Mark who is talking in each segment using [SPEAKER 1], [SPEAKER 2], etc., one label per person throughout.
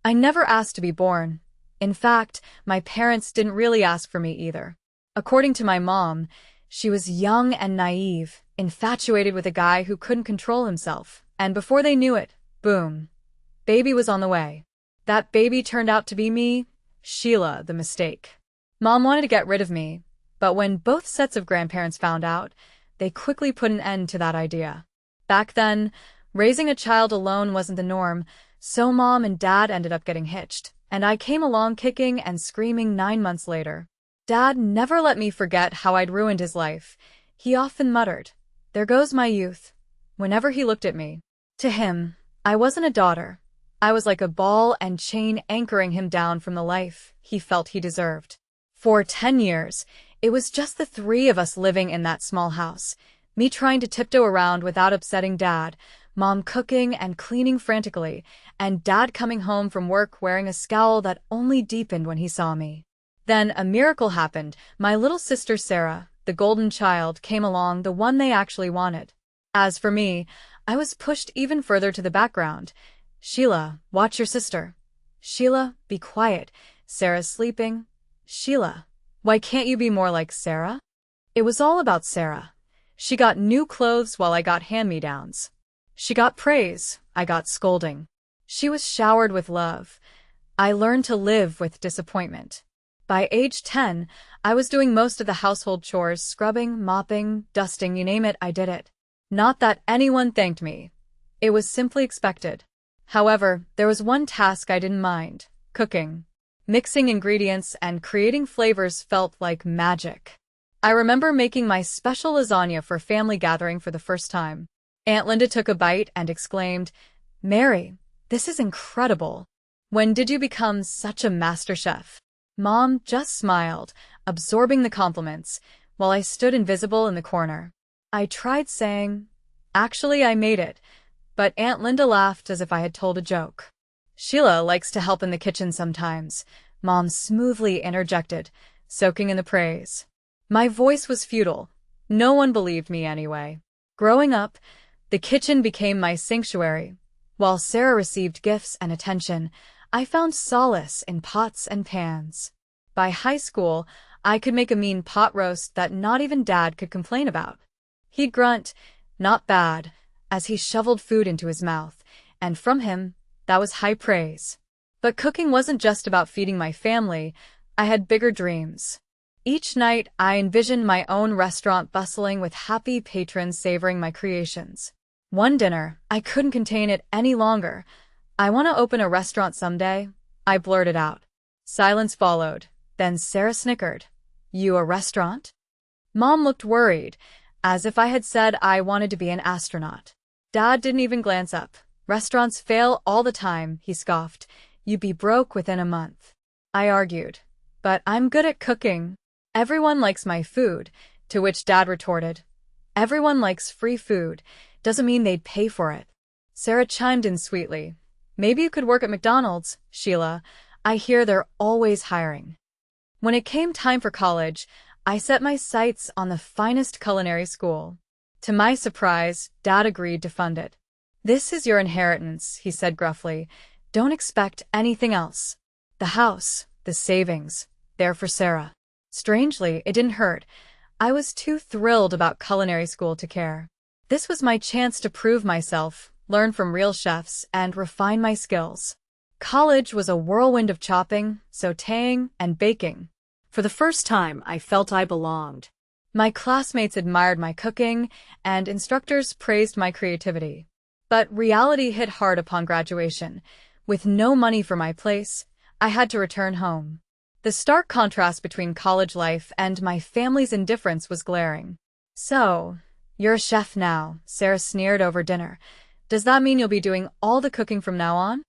[SPEAKER 1] I never asked to be born. In fact, my parents didn't really ask for me either. According to my mom, she was young and naive, infatuated with a guy who couldn't control himself, and before they knew it, boom, baby was on the way. That baby turned out to be me, Sheila, the mistake. Mom wanted to get rid of me, but when both sets of grandparents found out, they quickly put an end to that idea. Back then, raising a child alone wasn't the norm, so Mom and Dad ended up getting hitched, and I came along kicking and screaming 9 months later. Dad never let me forget how I'd ruined his life. He often muttered, "There goes my youth," whenever he looked at me. To him, I wasn't a daughter. I was like a ball and chain anchoring him down from the life he felt he deserved. For 10 years, it was just the three of us living in that small house, me trying to tiptoe around without upsetting Dad, Mom cooking and cleaning frantically, and Dad coming home from work wearing a scowl that only deepened when he saw me. Then a miracle happened. My little sister Sarah, the golden child, came along, the one they actually wanted. As for me, I was pushed even further to the background. "Sheila, watch your sister." "Sheila, be quiet. Sarah's sleeping." "Sheila, why can't you be more like Sarah?" It was all about Sarah. She got new clothes while I got hand-me-downs. She got praise, I got scolding. She was showered with love. I learned to live with disappointment. By age 10, I was doing most of the household chores, scrubbing, mopping, dusting, you name it, I did it. Not that anyone thanked me. It was simply expected. However, there was one task I didn't mind: cooking. Mixing ingredients and creating flavors felt like magic. I remember making my special lasagna for family gathering for the first time. Aunt Linda took a bite and exclaimed, "Mary, this is incredible. When did you become such a master chef?" Mom just smiled, absorbing the compliments, while I stood invisible in the corner. I tried saying, "Actually, I made it," but Aunt Linda laughed as if I had told a joke. "Sheila likes to help in the kitchen sometimes," Mom smoothly interjected, soaking in the praise. My voice was futile. No one believed me anyway. Growing up, the kitchen became my sanctuary. While Sarah received gifts and attention, I found solace in pots and pans. By high school, I could make a mean pot roast that not even Dad could complain about. He'd grunt, "Not bad," as he shoveled food into his mouth, and from him, that was high praise. But cooking wasn't just about feeding my family. I had bigger dreams. Each night, I envisioned my own restaurant bustling with happy patrons savoring my creations. One dinner, I couldn't contain it any longer. "I want to open a restaurant someday," I blurted out. Silence followed. Then Sarah snickered. "You a restaurant?" Mom looked worried, as if I had said I wanted to be an astronaut. Dad didn't even glance up. "Restaurants fail all the time," he scoffed. "You'd be broke within a month." I argued, "But I'm good at cooking." "Everyone likes my food," to which Dad retorted, "Everyone likes free food. Doesn't mean they'd pay for it." Sarah chimed in sweetly. "Maybe you could work at McDonald's, Sheila. I hear they're always hiring." When it came time for college, I set my sights on the finest culinary school. To my surprise, Dad agreed to fund it. "This is your inheritance," he said gruffly. "Don't expect anything else. The house, the savings, they're for Sarah." Strangely, it didn't hurt. I was too thrilled about culinary school to care. This was my chance to prove myself, learn from real chefs, and refine my skills. College was a whirlwind of chopping, sautéing, and baking. For the first time, I felt I belonged. My classmates admired my cooking, and instructors praised my creativity. But reality hit hard upon graduation. With no money for my place, I had to return home. The stark contrast between college life and my family's indifference was glaring. "So, you're a chef now," Sarah sneered over dinner. "Does that mean you'll be doing all the cooking from now on?"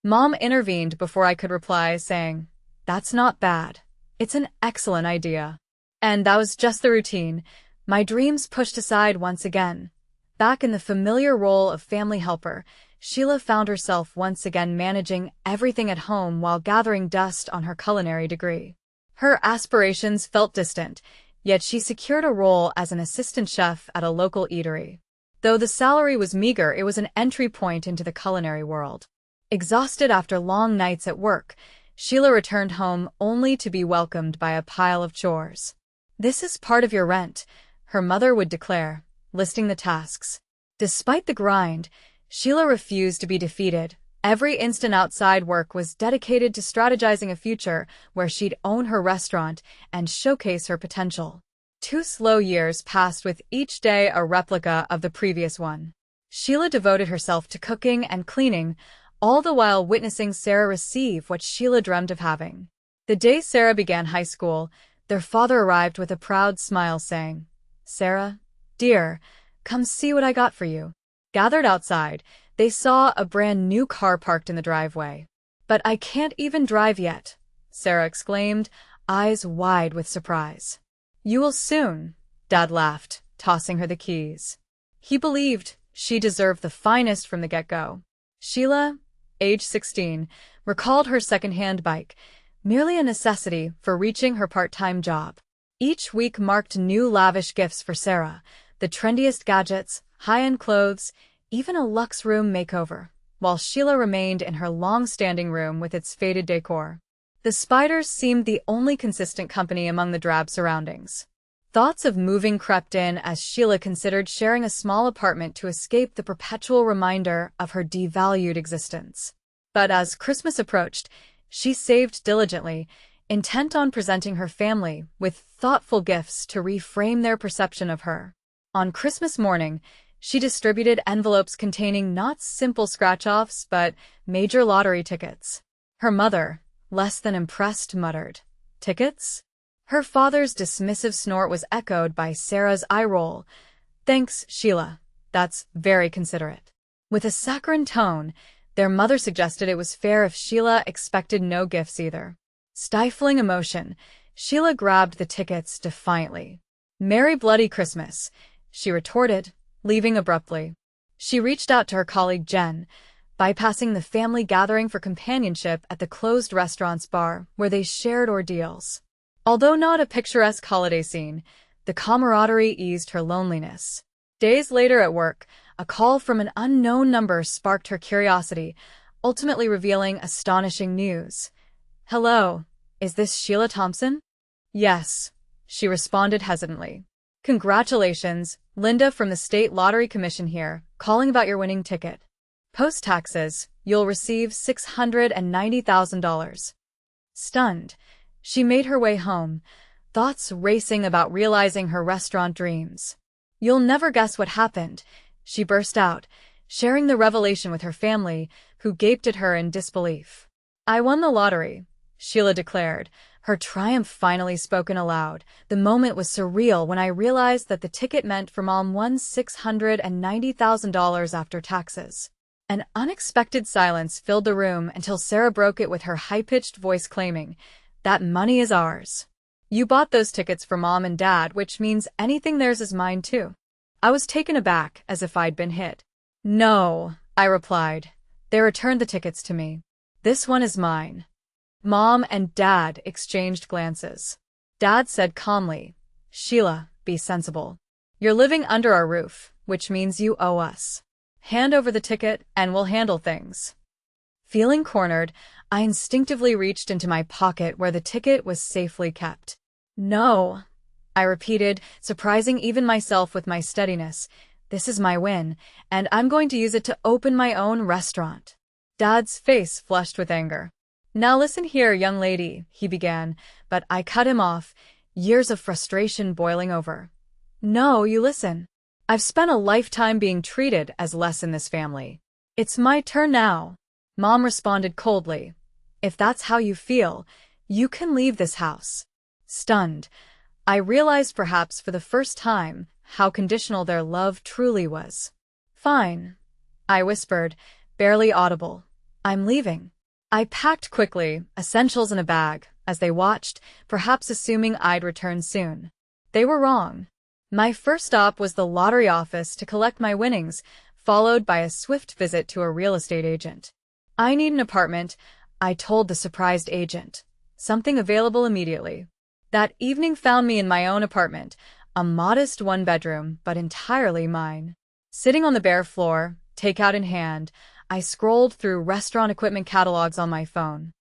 [SPEAKER 1] Mom intervened before I could reply, saying, "That's not bad. It's an excellent idea." And that was just the routine. My dreams pushed aside once again. Back in the familiar role of family helper, Sheila found herself once again managing everything at home while gathering dust on her culinary degree. Her aspirations felt distant, yet she secured a role as an assistant chef at a local eatery. Though the salary was meager, it was an entry point into the culinary world. Exhausted after long nights at work, Sheila returned home only to be welcomed by a pile of chores. "This is part of your rent," her mother would declare, listing the tasks. Despite the grind, Sheila refused to be defeated. Every instant outside work was dedicated to strategizing a future where she'd own her restaurant and showcase her potential. 2 slow years passed with each day a replica of the previous one. Sheila devoted herself to cooking and cleaning, all the while witnessing Sarah receive what Sheila dreamed of having. The day Sarah began high school, their father arrived with a proud smile saying, "Sarah, dear, come see what I got for you." Gathered outside, they saw a brand new car parked in the driveway. "But I can't even drive yet," Sarah exclaimed, eyes wide with surprise. "You will soon," Dad laughed, tossing her the keys. He believed she deserved the finest from the get-go. Sheila, age 16, recalled her second-hand bike, merely a necessity for reaching her part-time job. Each week marked new lavish gifts for Sarah, the trendiest gadgets, high-end clothes, even a luxe room makeover, while Sheila remained in her long-standing room with its faded decor. The spiders seemed the only consistent company among the drab surroundings. Thoughts of moving crept in as Sheila considered sharing a small apartment to escape the perpetual reminder of her devalued existence. But as Christmas approached, she saved diligently, intent on presenting her family with thoughtful gifts to reframe their perception of her. On Christmas morning, she distributed envelopes containing not simple scratch-offs but major lottery tickets. Her mother, less than impressed, muttered, "Tickets?" Her father's dismissive snort was echoed by Sarah's eye roll. "Thanks, Sheila. That's very considerate." With a saccharine tone, their mother suggested it was fair if Sheila expected no gifts either. Stifling emotion, Sheila grabbed the tickets defiantly. "Merry bloody Christmas," she retorted, leaving abruptly. She reached out to her colleague Jen, bypassing the family gathering for companionship at the closed restaurant's bar where they shared ordeals. Although not a picturesque holiday scene, the camaraderie eased her loneliness. Days later at work, a call from an unknown number sparked her curiosity, ultimately revealing astonishing news. "Hello, is this Sheila Thompson?" "Yes," she responded hesitantly. "Congratulations, Linda from the State Lottery Commission here, calling about your winning ticket. Post-taxes, you'll receive $690,000. Stunned, she made her way home, thoughts racing about realizing her restaurant dreams. "You'll never guess what happened," she burst out, sharing the revelation with her family, who gaped at her in disbelief. "I won the lottery," Sheila declared, her triumph finally spoken aloud. "The moment was surreal when I realized that the ticket meant for Mom won $690,000 after taxes." An unexpected silence filled the room until Sarah broke it with her high-pitched voice claiming, "That money is ours. You bought those tickets for Mom and Dad, which means anything theirs is mine too." I was taken aback, as if I'd been hit. "No," I replied. "They returned the tickets to me. This one is mine." Mom and Dad exchanged glances. Dad said calmly, "Sheila, be sensible. You're living under our roof, which means you owe us. Hand over the ticket and we'll handle things." Feeling cornered, I instinctively reached into my pocket where the ticket was safely kept. "No," I repeated, surprising even myself with my steadiness. "This is my win, and I'm going to use it to open my own restaurant." Dad's face flushed with anger. "Now listen here, young lady," he began, but I cut him off, years of frustration boiling over. "No, you listen. I've spent a lifetime being treated as less in this family. It's my turn now." Mom responded coldly, "If that's how you feel, you can leave this house." Stunned, I realized perhaps for the first time how conditional their love truly was. "Fine," I whispered, barely audible. "I'm leaving." I packed quickly, essentials in a bag, as they watched, perhaps assuming I'd return soon. They were wrong. My first stop was the lottery office to collect my winnings, followed by a swift visit to a real estate agent. "I need an apartment," I told the surprised agent. "Something available immediately." That evening found me in my own apartment, a modest one-bedroom, but entirely mine. Sitting on the bare floor, takeout in hand, I scrolled through restaurant equipment catalogs on my phone.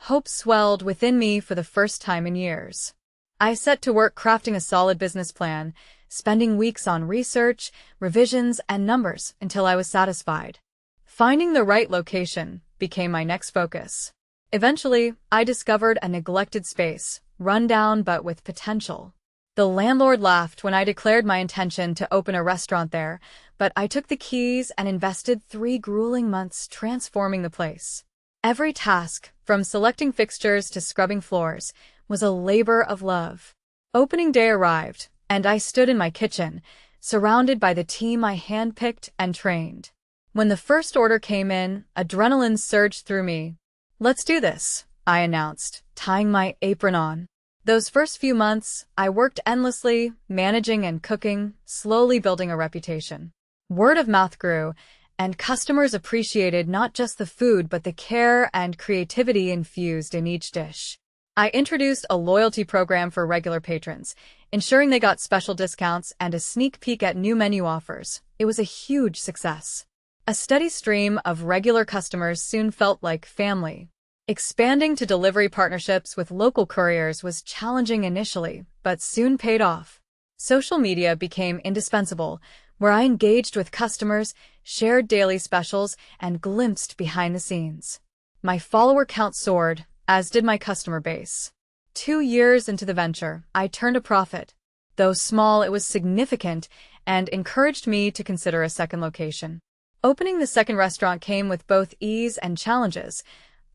[SPEAKER 1] Hope swelled within me for the first time in years. I set to work crafting a solid business plan, spending weeks on research, revisions, and numbers until I was satisfied. Finding the right location became my next focus. Eventually, I discovered a neglected space, run down but with potential. The landlord laughed when I declared my intention to open a restaurant there, but I took the keys and invested 3 grueling months transforming the place. Every task, from selecting fixtures to scrubbing floors, was a labor of love. Opening day arrived, and I stood in my kitchen, surrounded by the team I handpicked and trained. When the first order came in, adrenaline surged through me. "Let's do this," I announced, tying my apron on. Those first few months, I worked endlessly, managing and cooking, slowly building a reputation. Word of mouth grew, and customers appreciated not just the food but the care and creativity infused in each dish. I introduced a loyalty program for regular patrons, ensuring they got special discounts and a sneak peek at new menu offers. It was a huge success. A steady stream of regular customers soon felt like family. Expanding to delivery partnerships with local couriers was challenging initially, but soon paid off. Social media became indispensable, where I engaged with customers, shared daily specials, and glimpsed behind the scenes. My follower count soared, as did my customer base. 2 years into the venture, I turned a profit. Though small, it was significant and encouraged me to consider a second location. Opening the second restaurant came with both ease and challenges.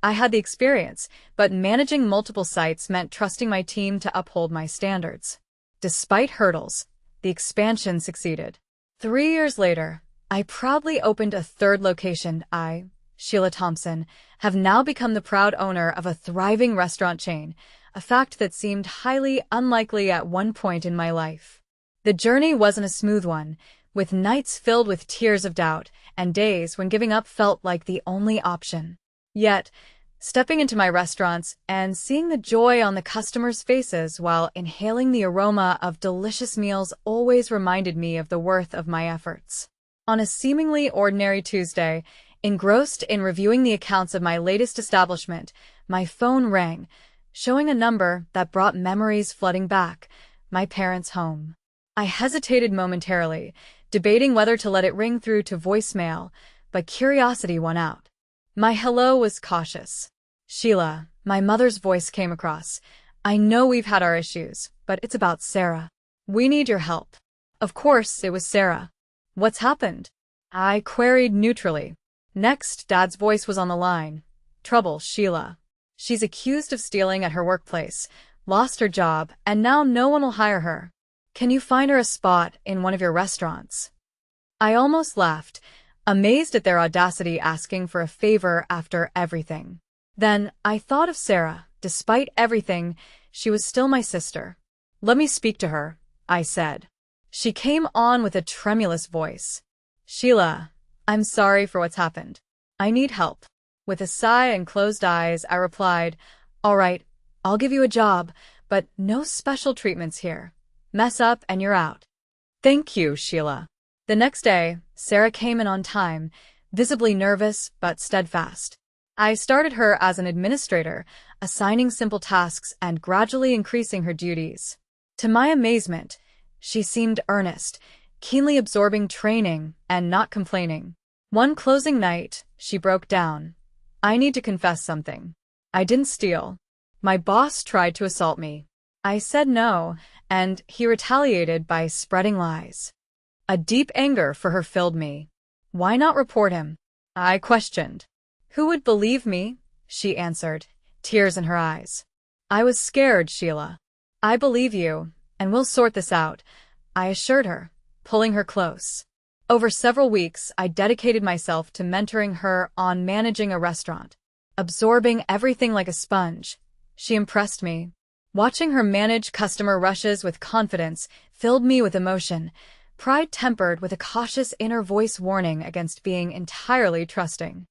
[SPEAKER 1] I had the experience, but managing multiple sites meant trusting my team to uphold my standards. Despite hurdles, the expansion succeeded. 3 years later, I proudly opened a third location. Sheila Thompson, have now become the proud owner of a thriving restaurant chain, a fact that seemed highly unlikely at one point in my life. The journey wasn't a smooth one, with nights filled with tears of doubt and days when giving up felt like the only option. Yet, stepping into my restaurants and seeing the joy on the customers' faces while inhaling the aroma of delicious meals always reminded me of the worth of my efforts. On a seemingly ordinary Tuesday, engrossed in reviewing the accounts of my latest establishment, my phone rang, showing a number that brought memories flooding back, my parents' home. I hesitated momentarily, debating whether to let it ring through to voicemail, but curiosity won out. My hello was cautious. "Sheila," my mother's voice came across. "I know we've had our issues, but it's about Sarah. We need your help." Of course, it was Sarah. "What's happened?" I queried neutrally. Next, Dad's voice was on the line. "Trouble, Sheila. She's accused of stealing at her workplace, lost her job, and now no one will hire her. Can you find her a spot in one of your restaurants?" I almost laughed, amazed at their audacity asking for a favor after everything. Then I thought of Sarah. Despite everything, she was still my sister. "Let me speak to her," I said. She came on with a tremulous voice. "Sheila, I'm sorry for what's happened. I need help." With a sigh and closed eyes, I replied, "All right, I'll give you a job, but no special treatments here. Mess up and you're out." "Thank you, Sheila." The next day, Sarah came in on time, visibly nervous but steadfast. I started her as an administrator, assigning simple tasks and gradually increasing her duties. To my amazement, she seemed earnest, keenly absorbing training and not complaining. One closing night, she broke down. "I need to confess something. I didn't steal. My boss tried to assault me. I said no, and he retaliated by spreading lies." A deep anger for her filled me. "Why not report him?" I questioned. "Who would believe me?" she answered, tears in her eyes. "I was scared, Sheila." "I believe you, and we'll sort this out," I assured her, pulling her close. Over several weeks, I dedicated myself to mentoring her on managing a restaurant. Absorbing everything like a sponge, she impressed me. Watching her manage customer rushes with confidence filled me with emotion, pride tempered with a cautious inner voice warning against being entirely trusting.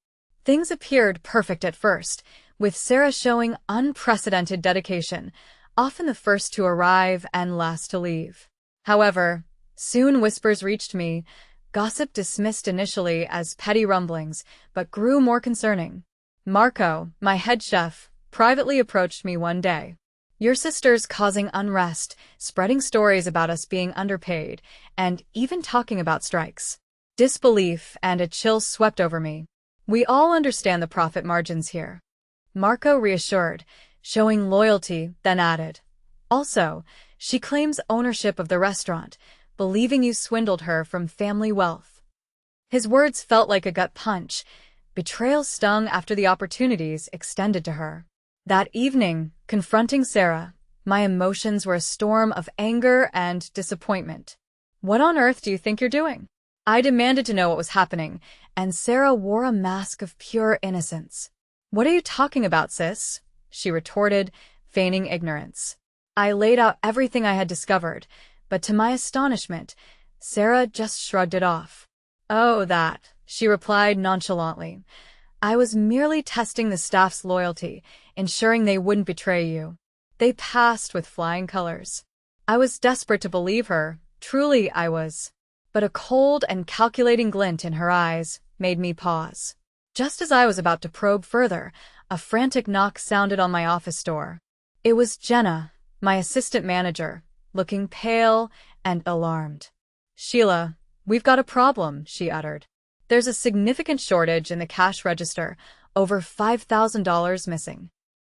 [SPEAKER 1] Things appeared perfect at first, with Sarah showing unprecedented dedication, often the first to arrive and last to leave. However, soon whispers reached me. Gossip dismissed initially as petty rumblings, but grew more concerning. Marco, my head chef, privately approached me one day. "Your sister's causing unrest, spreading stories about us being underpaid, and even talking about strikes." Disbelief and a chill swept over me. "We all understand the profit margins here." Marco reassured, showing loyalty, then added, "Also, she claims ownership of the restaurant, believing you swindled her from family wealth." His words felt like a gut punch. Betrayal stung after the opportunities extended to her. That evening, confronting Sarah, my emotions were a storm of anger and disappointment. "What on earth do you think you're doing?" I demanded to know what was happening, and Sarah wore a mask of pure innocence. "What are you talking about, sis?" she retorted, feigning ignorance. I laid out everything I had discovered, but to my astonishment, Sarah just shrugged it off. "Oh, that," she replied nonchalantly. "I was merely testing the staff's loyalty, ensuring they wouldn't betray you." They passed with flying colors. I was desperate to believe her, truly I was. But a cold and calculating glint in her eyes made me pause. Just as I was about to probe further, a frantic knock sounded on my office door. It was Jenna, my assistant manager, looking pale and alarmed. "Sheila, we've got a problem," she uttered. "There's a significant shortage in the cash register, over $5,000 missing."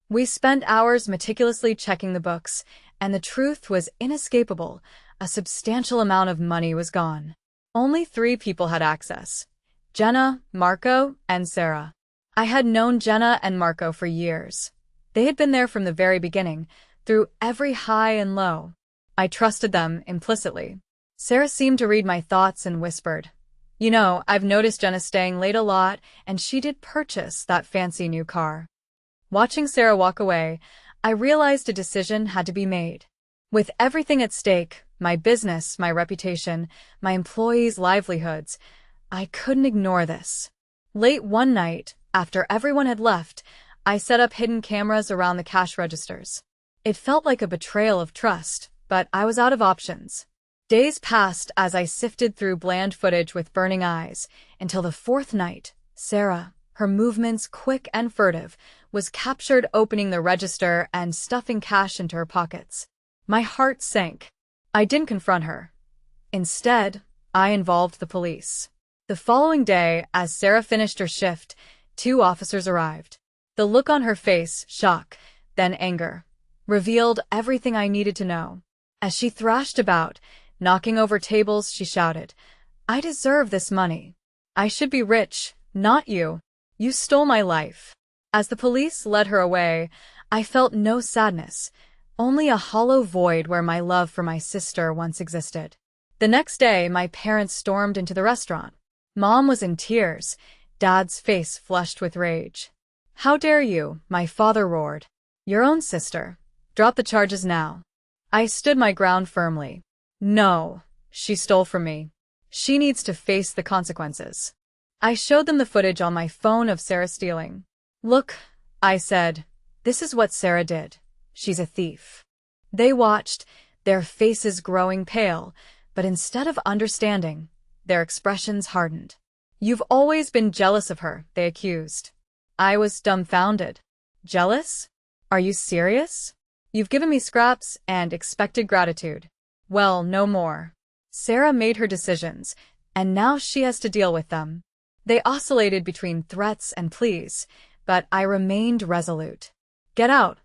[SPEAKER 1] We spent hours meticulously checking the books, and the truth was inescapable. A substantial amount of money was gone. Only 3 people had access: Jenna, Marco, and Sarah. I had known Jenna and Marco for years. They had been there from the very beginning, through every high and low. I trusted them implicitly. Sarah seemed to read my thoughts and whispered, "You know, I've noticed Jenna staying late a lot, and she did purchase that fancy new car." Watching Sarah walk away, I realized a decision had to be made. With everything at stake, my business, my reputation, my employees' livelihoods, I couldn't ignore this. Late one night, after everyone had left, I set up hidden cameras around the cash registers. It felt like a betrayal of trust, but I was out of options. Days passed as I sifted through bland footage with burning eyes, until the 4th night, Sarah, her movements quick and furtive, was captured opening the register and stuffing cash into her pockets. My heart sank. I didn't confront her. Instead, I involved the police. The following day, as Sarah finished her shift, 2 officers arrived. The look on her face, shock, then anger, revealed everything I needed to know. As she thrashed about, knocking over tables, she shouted, "I deserve this money. I should be rich, not you. You stole my life." As the police led her away, I felt no sadness, only a hollow void where my love for my sister once existed. The next day, my parents stormed into the restaurant. Mom was in tears, Dad's face flushed with rage. "How dare you?" my father roared. "Your own sister. Drop the charges now." I stood my ground firmly. "No, she stole from me. She needs to face the consequences." I showed them the footage on my phone of Sarah stealing. "Look," I said, "this is what Sarah did. She's a thief." They watched, their faces growing pale, but instead of understanding, their expressions hardened. "You've always been jealous of her," they accused. I was dumbfounded. "Jealous? Are you serious? You've given me scraps and expected gratitude. Well, no more." Sarah made her decisions, and now she has to deal with them. They oscillated between threats and pleas, but I remained resolute. "Get out,"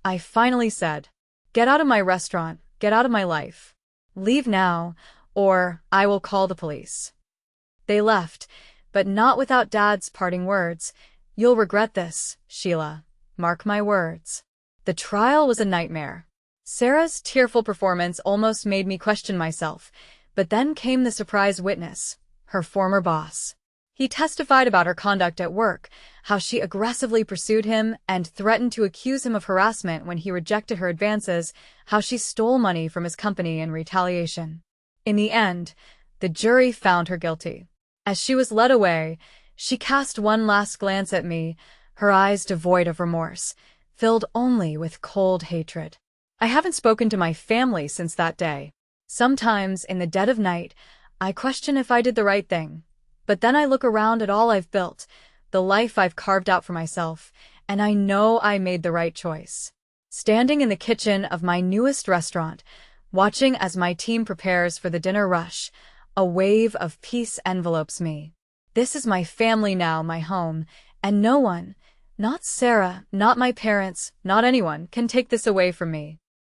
[SPEAKER 1] I finally said. "Get out of my restaurant, get out of my life. Leave now, or I will call the police." They left, but not without Dad's parting words. "You'll regret this, Sheila. Mark my words." The trial was a nightmare. Sarah's tearful performance almost made me question myself, but then came the surprise witness, her former boss. He testified about her conduct at work, how she aggressively pursued him and threatened to accuse him of harassment when he rejected her advances, how she stole money from his company in retaliation. In the end, the jury found her guilty. As she was led away, she cast one last glance at me, her eyes devoid of remorse, filled only with cold hatred. I haven't spoken to my family since that day. Sometimes, in the dead of night, I question if I did the right thing. But then I look around at all I've built, the life I've carved out for myself, and I know I made the right choice. Standing in the kitchen of my newest restaurant, watching as my team prepares for the dinner rush, a wave of peace envelopes me. This is my family now, my home, and no one, not Sarah, not my parents, not anyone, can take this away from me.